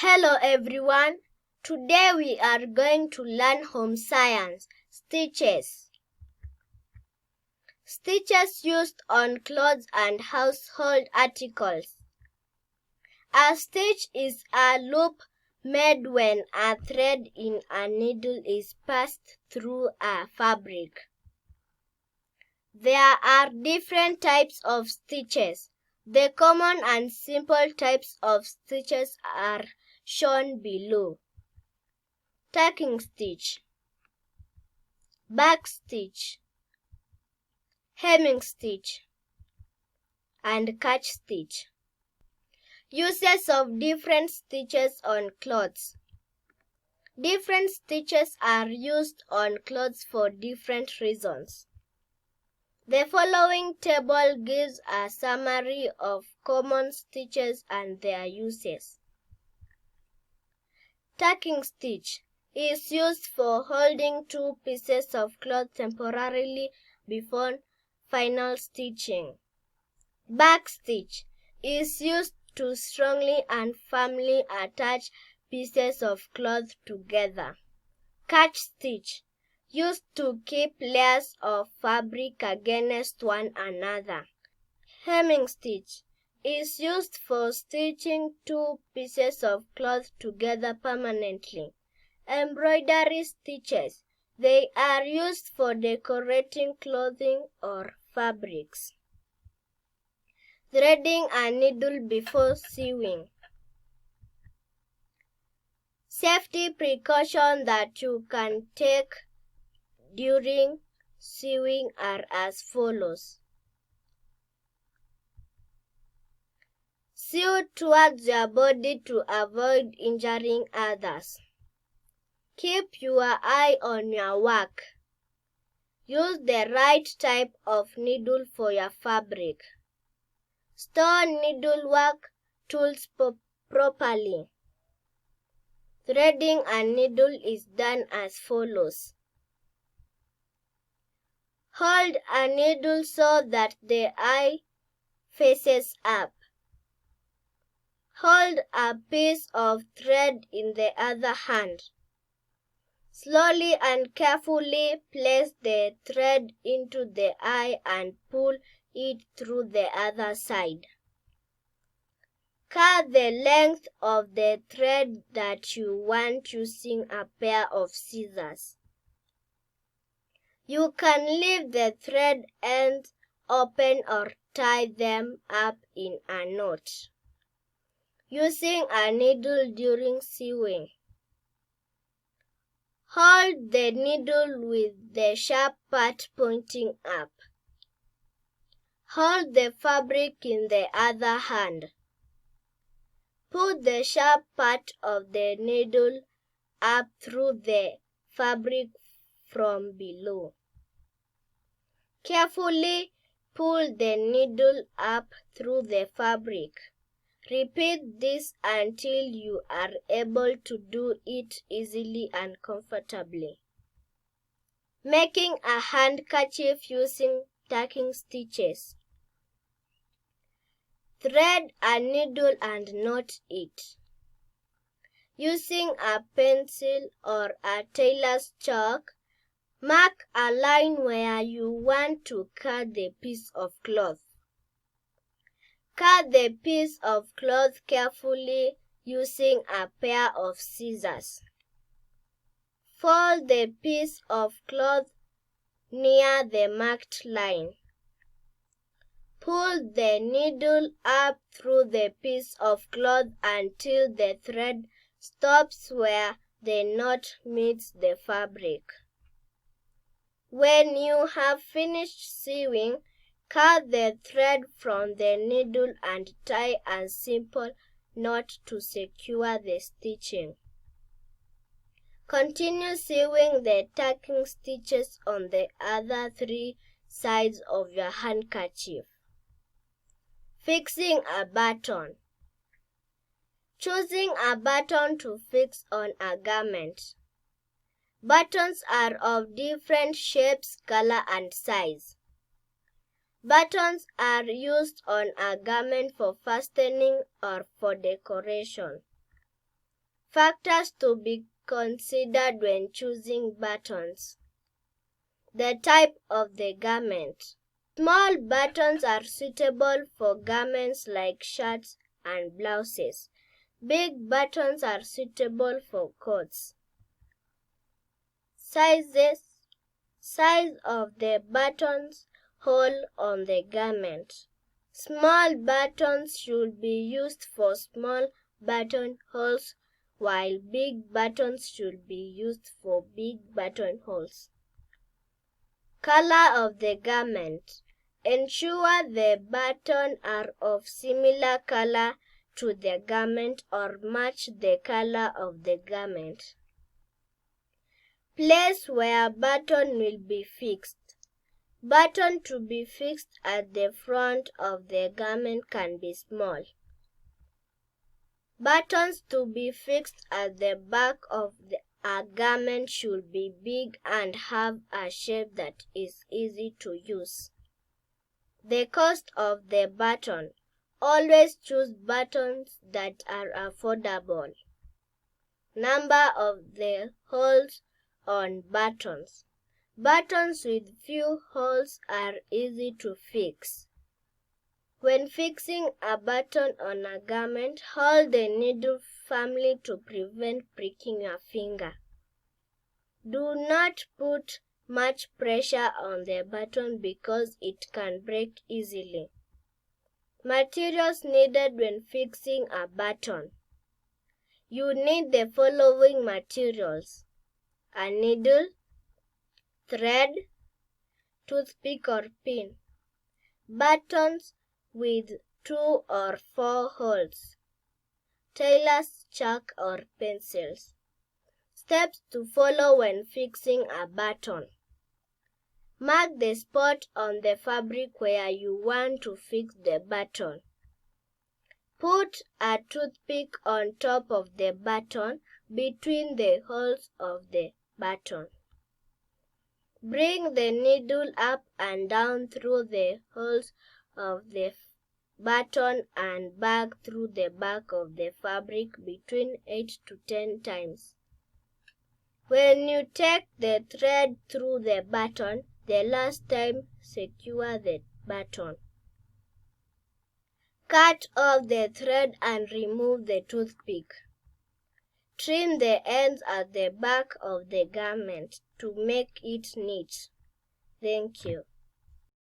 Hello everyone. Today we are going to learn home science, stitches. Stitches used on clothes and household articles. A stitch is a loop made when a thread in a needle is passed through a fabric. There are different types of stitches. The common and simple types of stitches are shown below. Tacking stitch, back stitch, hemming stitch, and catch stitch. Uses of different stitches on clothes. Different stitches are used on clothes for different reasons. The following table gives a summary of common stitches and their uses. Tacking stitch is used for holding two pieces of cloth temporarily before final stitching. Back stitch is used to strongly and firmly attach pieces of cloth together. Catch stitch used to keep layers of fabric against one another. Hemming stitch is used for stitching two pieces of cloth together permanently. Embroidery stitches. They are used for decorating clothing or fabrics. Threading a needle before sewing. Safety precautions that you can take during sewing are as follows. Sew towards your body to avoid injuring others. Keep your eye on your work. Use the right type of needle for your fabric. Store needlework tools properly. Threading a needle is done as follows. Hold a needle so that the eye faces up. Hold a piece of thread in the other hand. Slowly and carefully place the thread into the eye and pull it through the other side. Cut the length of the thread that you want using a pair of scissors. You can leave the thread ends open or tie them up in a knot. Using a needle during sewing. Hold the needle with the sharp part pointing up. Hold the fabric in the other hand. Put the sharp part of the needle up through the fabric from below. Carefully pull the needle up through the fabric. Repeat this until you are able to do it easily and comfortably. Making a handkerchief using tacking stitches. Thread a needle and knot it. Using a pencil or a tailor's chalk, mark a line where you want to cut the piece of cloth. Cut the piece of cloth carefully using a pair of scissors. Fold the piece of cloth near the marked line. Pull the needle up through the piece of cloth until the thread stops where the knot meets the fabric. When you have finished sewing, cut the thread from the needle and tie a simple knot to secure the stitching. Continue sewing the tacking stitches on the other three sides of your handkerchief. Fixing a button. Choosing a button to fix on a garment. Buttons are of different shapes, color, and size. Buttons are used on a garment for fastening or for decoration. Factors to be considered when choosing buttons. The type of the garment. Small buttons are suitable for garments like shirts and blouses. Big buttons are suitable for coats. Sizes. Size of the buttons hole on the garment. Small buttons should be used for small buttonholes, while big buttons should be used for big buttonholes. Color of the garment. Ensure the buttons are of similar color to the garment or match the color of the garment. Place where button will be fixed. Button to be fixed at the front of the garment can be small. Buttons to be fixed at the back of a garment should be big and have a shape that is easy to use. The cost of the button. Always choose buttons that are affordable. Number of the holes on buttons. Buttons with few holes are easy to fix. When fixing a button on a garment, hold the needle firmly to prevent pricking your finger. Do not put much pressure on the button because it can break easily. Materials needed when fixing a button. You need the following materials: a needle, thread, toothpick or pin, buttons with 2 or 4 holes, tailor's chalk or pencils. Steps to follow when fixing a button. Mark the spot on the fabric where you want to fix the button. Put a toothpick on top of the button between the holes of the button. Bring the needle up and down through the holes of the button and back through the back of the fabric between 8 to 10 times. When you take the thread through the button, the last time secure the button. Cut off the thread and remove the toothpick. Trim the ends at the back of the garment to make it neat. Thank you.